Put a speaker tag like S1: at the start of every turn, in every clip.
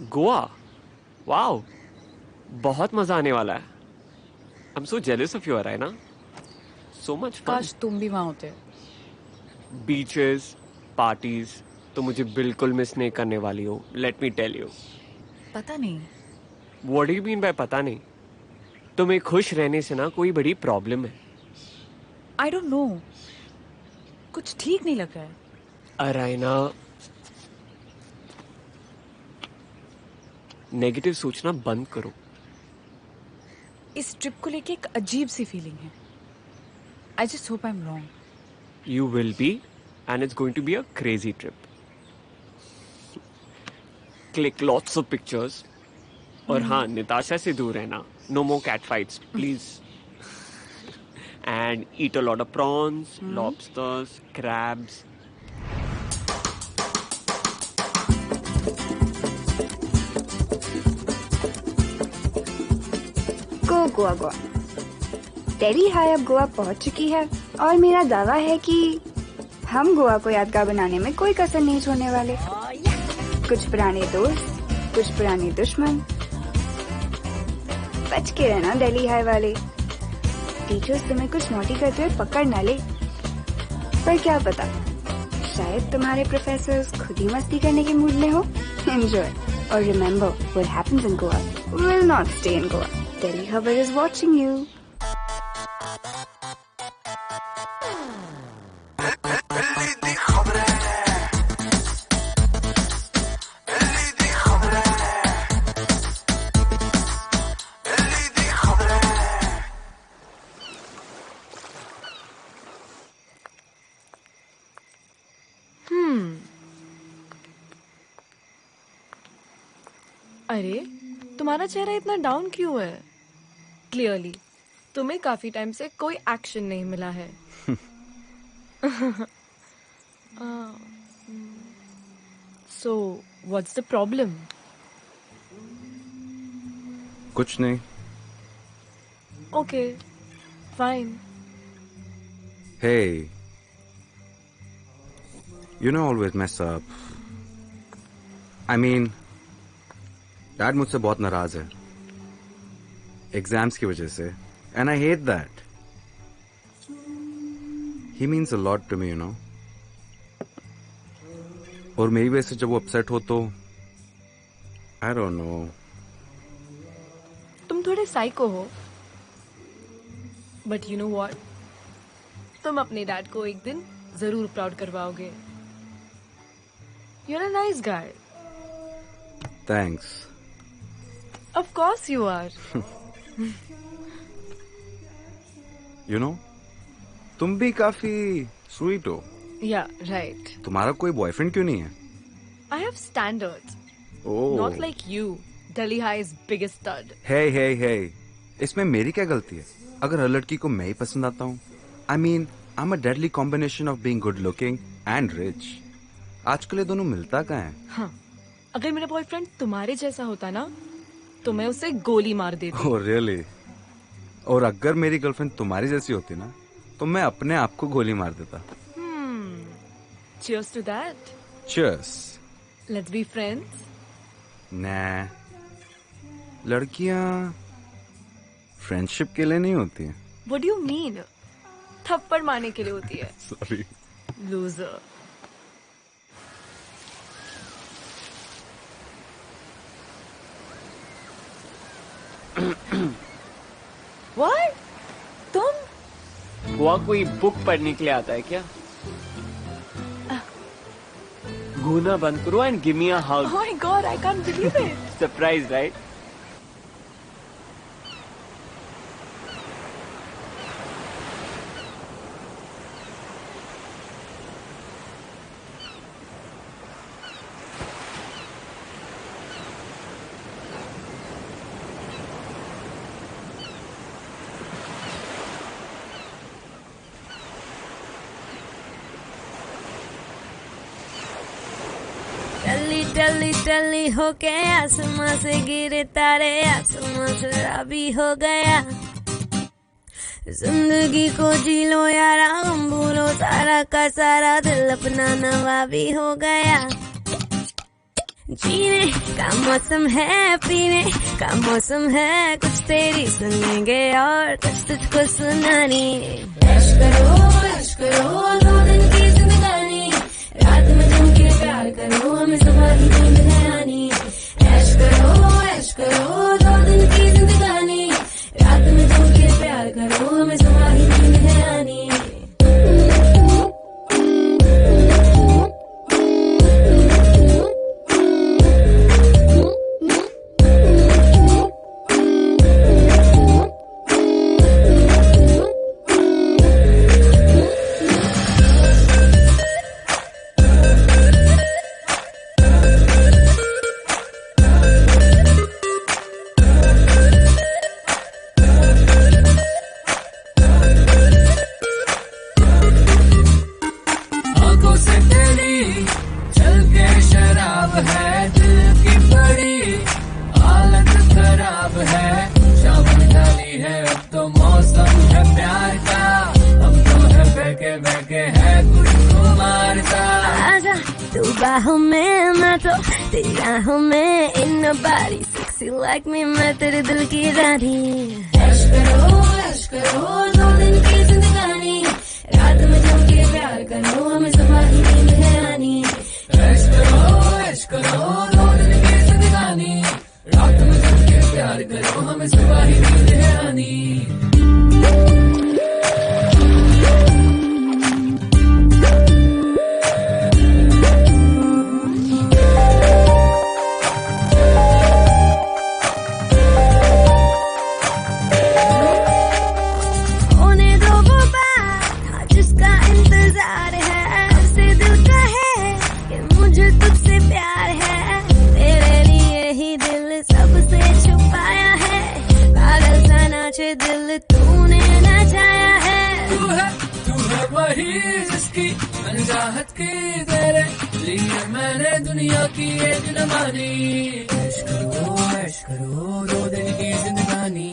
S1: Goa. Wow, बहुत मजा आने वाला है। I am so jealous of you, Raina. So much fun.
S2: काश तुम भी वहां होते।
S1: बीचेस, पार्टीज तो मुझे बिल्कुल मिस नहीं करने वाली हो, लेट मी टेल यू।
S2: पता नहीं।
S1: What do you mean by पता नहीं? तुम्हें खुश रहने से ना कोई बड़ी प्रॉब्लम है।
S2: आई डोंट नो, कुछ ठीक नहीं लग रहा है।
S1: रायना, नेगेटिव सोचना बंद करो।
S2: इस ट्रिप को लेके एक अजीब सी फीलिंग है। I just hope I am wrong.
S1: You will be, and it's going to be a crazy trip. Click lots of pictures. और हाँ, निताशा से दूर रहना. No more cat fights, please. And eat a lot of prawns, lobsters, crabs.
S3: Goa Goa. टेली हाय अब गोवा पहुंच चुकी है और मेरा दावा है कि हम गोवा को यादगार बनाने में कोई कसर नहीं छोड़ने वाले। कुछ पुराने दोस्त, कुछ पुराने दुश्मन। बच के रहना दिल्ली हाई वाले। टीचर्स तुम्हें कुछ नोटी करते हुए पकड़ न ले। पर क्या पता, शायद तुम्हारे प्रोफेसर्स खुद ही मस्ती करने के मूड में हो। एंजॉय और remember, what happens in Goa will not stay in Goa. Delhi खबर इज वाचिंग यू।
S4: अरे, तुम्हारा चेहरा इतना डाउन क्यों है? क्लियरली तुम्हें काफी टाइम से कोई एक्शन नहीं मिला है। So what's the problem?
S5: कुछ नहीं।
S4: Okay, fine.
S5: Hey, you know I always mess up. I mean, dad मुझसे बहुत नाराज है एग्जाम्स की वजह से, and I hate that. He means a lot to me, you know. और मेरी वजह से जब वो अपसेट हो तो आई डोंट नो।
S4: तुम थोड़े साइको हो, बट यू नो व्हाट, तुम अपने डैड को एक दिन जरूर प्राउड करवाओगे। You are a nice guy.
S5: Thanks.
S4: Of course you are.
S5: You know, तुम भी काफी स्वीट हो।
S4: Yeah, right.
S5: तुम्हारा कोई बॉयफ्रेंड क्यों नहीं है?
S4: I have standards.
S5: Oh,
S4: Not like you. Delhi High's biggest stud.
S5: हे, इसमें मेरी क्या गलती है अगर हर लड़की को मैं ही पसंद आता हूँ? I mean, I am a deadly combination of being good looking and rich. आजकल ये दोनों मिलता कहाँ है?
S4: हाँ, अगर मेरा बॉयफ्रेंड तुम्हारे जैसा होता ना, तो मैं उसे गोली मार देती।
S5: Oh really? और अगर मेरी गर्लफ्रेंड तुम्हारी जैसी होती ना, तो मैं अपने आप को गोली मार देता।
S4: Cheers to that.
S5: Cheers.
S4: Let's be friends.
S5: Nah. लड़कियां फ्रेंडशिप के लिए नहीं होती हैं।
S4: What do you mean? थप्पड़ मारने के लिए होती है।
S5: सॉरी।
S4: Loser. What? तुम?
S1: गोवा कोई बुक पढ़ने के लिए आता है क्या? घूना बंद करो and give me a hug.
S4: Oh my God, I can't believe it.
S1: Surprise, right?
S6: टल्ली टल्ली टल्ली होके आसमां से गिरे तारे, आसमां से राबी हो गया। जिंदगी को जी लो यारा, गम भूलो सारा का सारा, दिल अपना नवाबी हो गया। जीने का मौसम है, पीने का मौसम है, कुछ तेरी सुनेंगे और कुछ तुझको सुनानी। ऐश करो 2 दिन की जिंदगानी, रात में जम के प्यार करो, हमें सुबह ही नींद है आनी। ऐश करो 2 दिन की जिंदगानी, रात में जम के प्यार करो, हमें सुबह ही नींद है आनी। बाहों में मैं तो तेरी राहों में, इन नोबडी सेक्सी लाइक मी, मैं तेरे दिल की रानी। ऐश करो 2 दिन की जिंदगानी, रात में जम के प्यार करो, हमें सुबह ही नींद है आनी। ऐश करो 2 दिन की जिंदगानी, रात में जम के प्यार करो, हमें सुबह ही नींद है आनी। दिल तूने नचाया है, तू है वही जिसकी मैंने चाहत की, तेरे लिए मैंने दुनिया की एक न मानी। ऐश करो 2 दिन की जिंदगानी,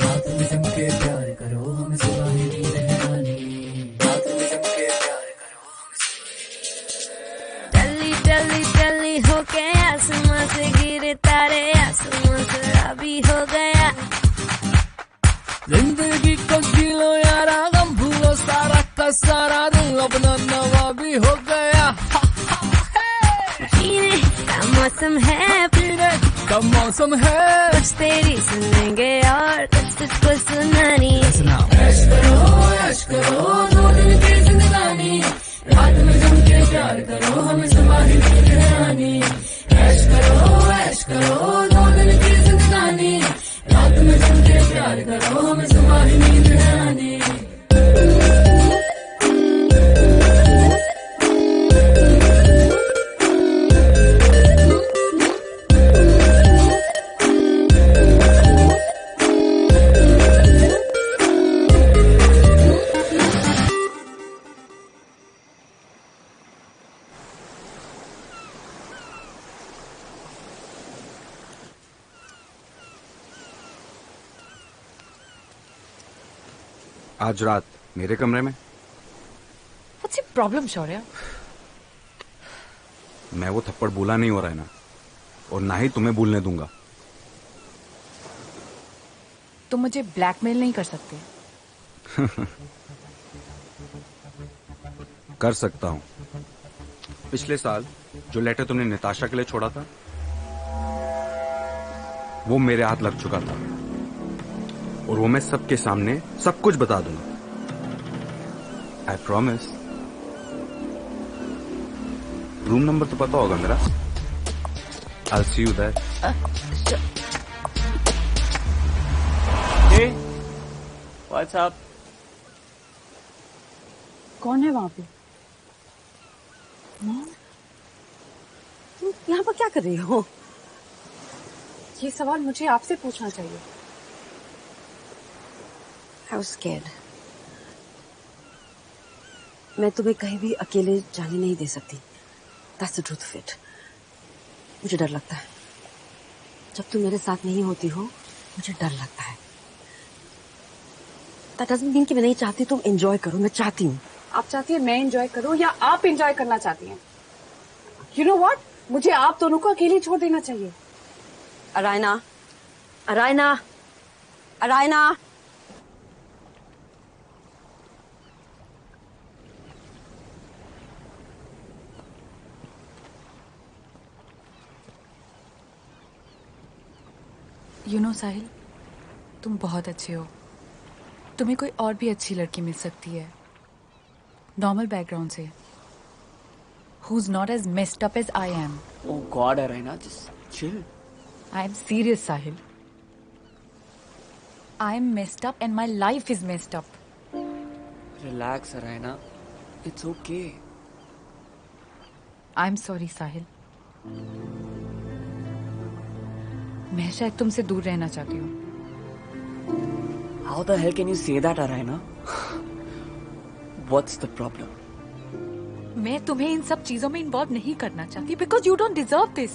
S6: रात में जम के प्यार करो, हमें सुबह ही नींद है आनी। रात में जम के प्यार करो, हमें टल्ली होके आसमां से गिरे तारे, आसमां शराबी हो गया। जिंदगी को जी लो यारा, गम भूलो सारा का सारा, दिल अपना नवा भी हो गया। जीने का मौसम है, पीने का मौसम है, कुछ तेरी सुनेंगे और कुछ तुझको सुनानी। ऐश करो 2 दिन की जिंदगानी, रात में जम के प्यार करो, हमें सुबह ही नींद है आनी। ऐश करो 2 दिन की जिंदगानी, रात में जम के प्यार करो, हमें सुबह ही नींद है आनी।
S5: आज रात मेरे कमरे में।
S2: What's your problem, शौर्य?
S5: मैं वो थप्पड़ बोला नहीं हो रहा है ना, और ना ही तुम्हें भूलने दूंगा।
S2: तुम मुझे ब्लैकमेल नहीं कर सकते।
S5: कर सकता हूं। पिछले साल जो लेटर तुमने निताशा के लिए छोड़ा था, वो मेरे हाथ लग चुका था, और वो मैं सबके सामने सब कुछ बता दूंगा। I promise. रूम नंबर तो पता होगा मेरा। I'll see you there.
S1: Hey, what's up?
S2: कौन है वहां पे? मॉम? तुम यहाँ पर क्या कर रही हो? ये सवाल मुझे आपसे पूछना चाहिए।
S7: I was scared. मैं तुम्हें कहीं भी अकेले जाने नहीं दे सकती। That's the truth of it. मुझे डर लगता है। जब तुम मेरे साथ नहीं होती हो, मुझे डर लगता है। That doesn't mean कि मैं नहीं चाहती तुम एंजॉय करो। मैं चाहती हूँ।
S2: आप चाहती है मैं एंजॉय करूं या आप एंजॉय करना चाहती हैं? You know what?
S7: मुझे आप दोनों को अकेले छोड़ देना चाहिए। अरायना, अरायना, अरायना।
S2: साहिल, तुम बहुत अच्छे हो। तुम्हें कोई और भी अच्छी लड़की मिल सकती है, नॉर्मल बैकग्राउंड से, who's not as messed up as I am.
S1: Oh God, Araina, just chill.
S2: I am serious, Sahil. I am messed up and my life is messed up.
S1: Relax, Araina. It's okay.
S2: I'm sorry, Sahil. मैं शायद तुमसे दूर रहना चाहती हूँ।
S1: How the hell can you say that, Araina? What's the problem?
S2: मैं तुम्हें इन सब चीजों में इन्वॉल्व नहीं करना चाहती because you don't deserve this.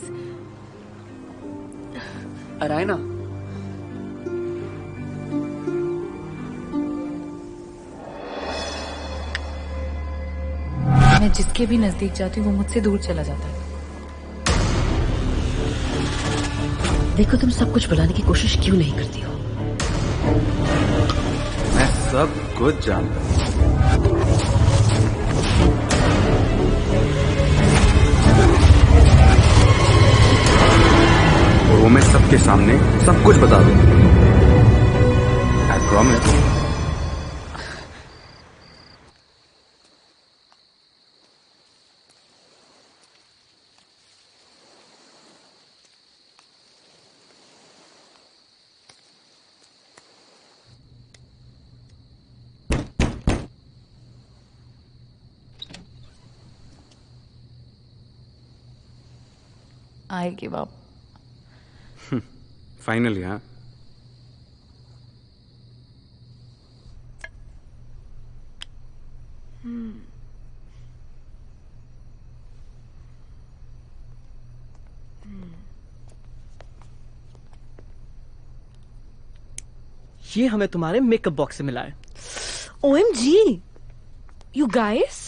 S1: Araina.
S2: मैं जिसके भी नजदीक जाती हूँ वो मुझसे दूर चला जाता है।
S7: देखो, तुम सब कुछ बुलाने की कोशिश क्यों नहीं करती हो?
S5: मैं सब कुछ जानता हूँ। और वो मैं सबके सामने सब कुछ बता दूंगा। I promise.
S2: I give up.
S5: Finally, हाँ।
S8: ये हमें तुम्हारे मेकअप बॉक्स से मिला है।
S4: OMG, you guys?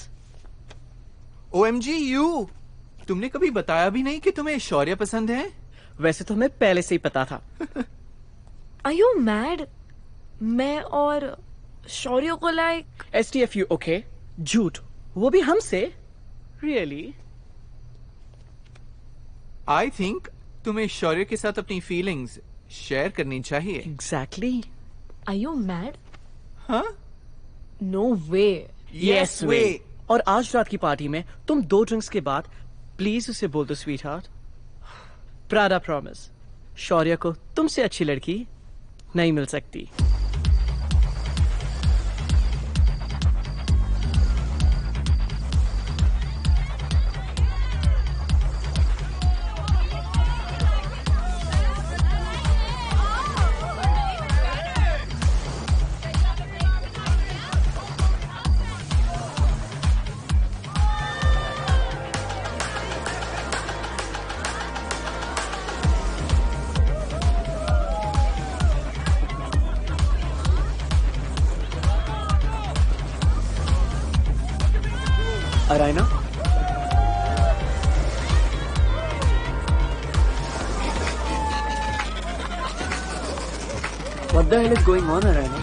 S9: OMG you! तुमने कभी बताया भी नहीं कि तुम्हें शौर्य पसंद है?
S8: वैसे तो हमें पहले से ही पता था।
S4: Are you mad? मैं और शौर्य को लाइक
S8: STFU, ओके? झूठ, वो भी हमसे? Really?
S9: I think तुम्हें शौर्य के साथ अपनी फीलिंग्स शेयर करनी चाहिए।
S8: Exactly.
S4: Are you mad?
S9: हाँ?
S4: No way.
S9: Yes way.
S8: और आज रात की पार्टी में तुम 2 ड्रिंक्स के बाद प्लीज उसे बोल दो स्वीट हार्ट। प्रादा प्रॉमिस, शौर्य को तुमसे अच्छी लड़की नहीं मिल सकती।
S1: Araina? What the hell is going on, Araina?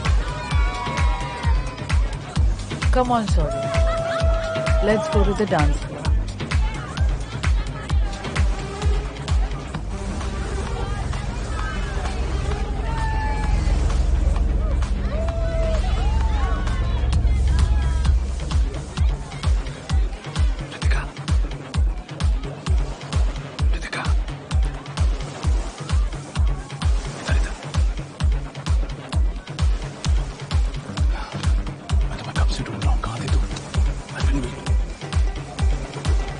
S2: Come on, Shaurya. Let's go to the dance floor.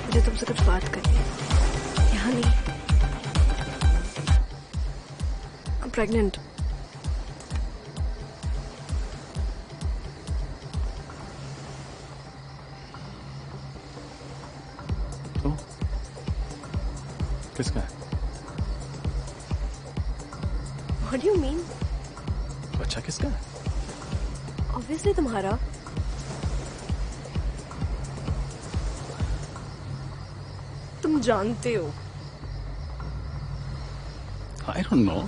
S4: मुझे तुमसे कुछ बात करनी है। यहाँ नहीं। I'm pregnant.
S10: किसका?
S4: What do you mean?
S10: बच्चा किसका?
S4: Obviously तुम्हारा। तुम जानते हो।
S10: I don't know.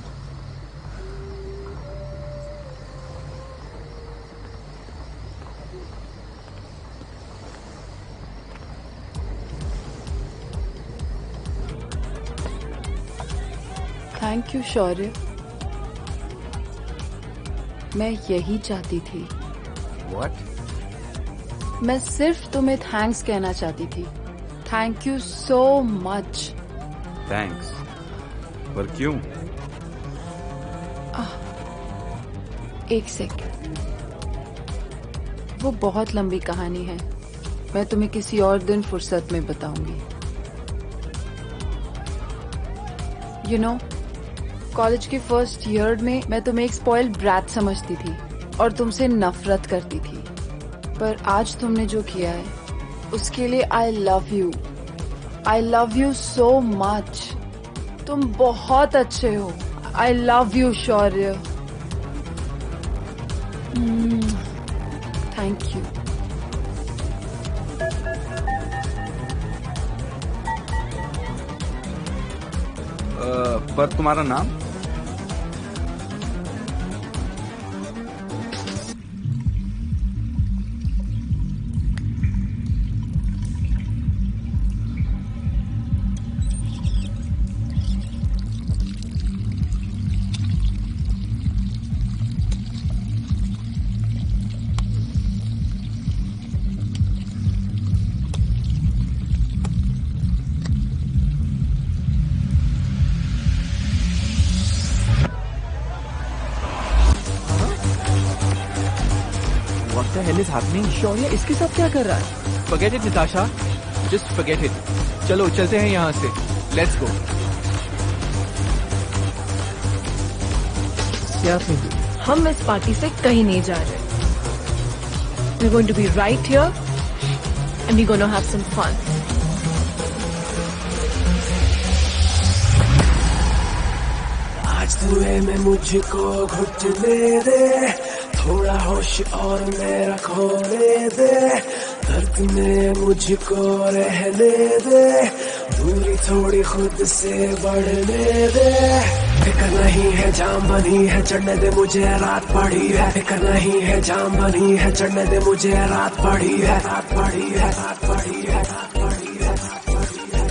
S2: Thank you Shaurya, मैं यही चाहती थी।
S5: What?
S2: मैं सिर्फ तुम्हें थैंक्स कहना चाहती थी। Thank you so much.
S5: Thanks. पर क्यों?
S2: एक सेकंड, वो बहुत लंबी कहानी है, मैं तुम्हें किसी और दिन फुर्सत में बताऊंगी। यू नो, कॉलेज के फर्स्ट ईयर में मैं तुम्हें एक स्पॉइल्ड ब्रैट समझती थी और तुमसे नफरत करती थी, पर आज तुमने जो किया है उसके लिए I love you so much. तुम बहुत अच्छे हो। I love you Shaurya. Thank you.
S5: पर तुम्हारा नाम?
S9: What the hell is happening?
S8: शौर्य इसके साथ क्या कर रहा है?
S9: Forget it, Natasha. Just forget it. चलो चलते हैं यहाँ से. Let's go.
S8: क्या थी?
S4: हम इस पार्टी से कहीं नहीं जा रहे। We're going to be right here and we're going to have some fun.
S11: आज धुएं में मुझको घुटने दे, थोड़ा होश और मेरा खोने दे, दर्द में मुझको रहने दे, दूरी थोड़ी खुद से बढ़ने दे। फिक्र नहीं है जाम बनी है चढ़ने दे मुझे रात पड़ी है, फिक्र नहीं है जाम बनी है चढ़ने दे मुझे रात पड़ी है, रात पड़ी है, रात पड़ी है, रात पड़ी है, रात पड़ी है।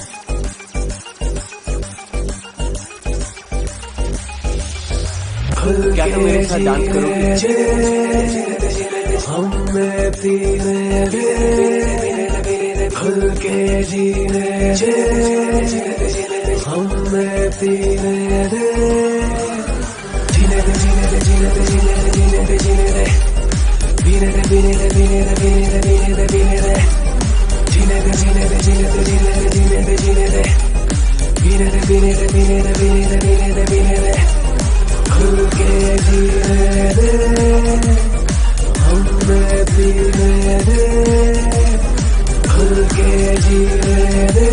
S9: क्या तुम मेरे साथ डांस करोगे?
S11: हमें पीने दे, खुल के जीने दे, हमें पीने दे, जीने दे, जीने दे, जीने दे, जीने दे, जीने दे, जीने दे, पीने दे, पीने दे, पीने दे, पीने दे, पीने दे, जीने दे, जीने दे, जीने दे, जीने दे, जीने दे, जीने दे, पीने दे, पीने दे, पीने दे, पीने दे, पीने दे, पीने दे, खुल के जीने दे, हमें पीने दे, खुल के जीने दे,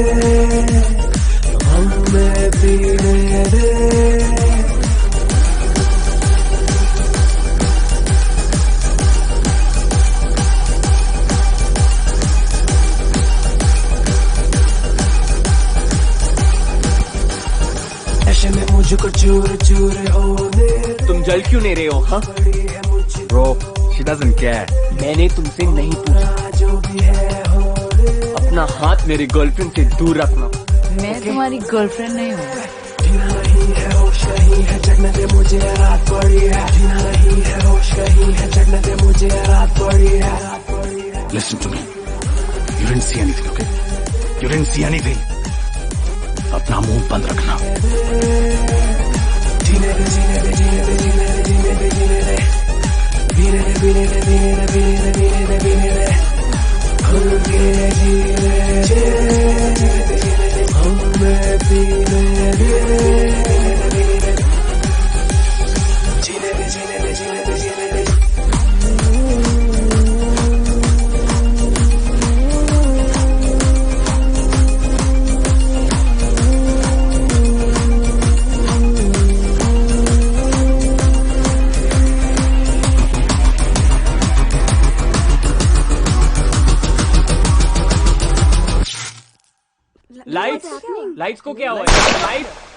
S11: हमें पीने दे। ऐसे में मुझको चूर चूर होने,
S9: तुम जल क्यों नहीं रहे हो? हाँ?
S5: Bro, she doesn't care.
S9: मैंने तुमसे नहीं पूछा।
S11: जो भी है होने,
S9: अपना हाथ मेरी गर्लफ्रेंड से दूर रखना।
S2: मैं तुम्हारी गर्लफ्रेंड नहीं हूँ।
S11: जीना नहीं है होश नहीं है चढ़ने दे मुझे रात पड़ी है, जीना नहीं है होश नहीं है चढ़ने दे मुझे रात पड़ी है, रात पड़ी है।
S10: Listen to me. You didn't see anything, okay? You didn't see anything. अपना मुंह बंद रखना।
S11: जीने दे, जीने दे, जीने दे, जीने दे, जीने दे, जीने दे, पीने दे, पीने दे, पीने दे, पीने दे, पीने दे, पीने दे, खुल के जीने दे, हमें पीने दे, जीने दे, जीने दे, जीने दे, जीने दे।
S1: लाइट्स को क्या हुआ? लाइट्स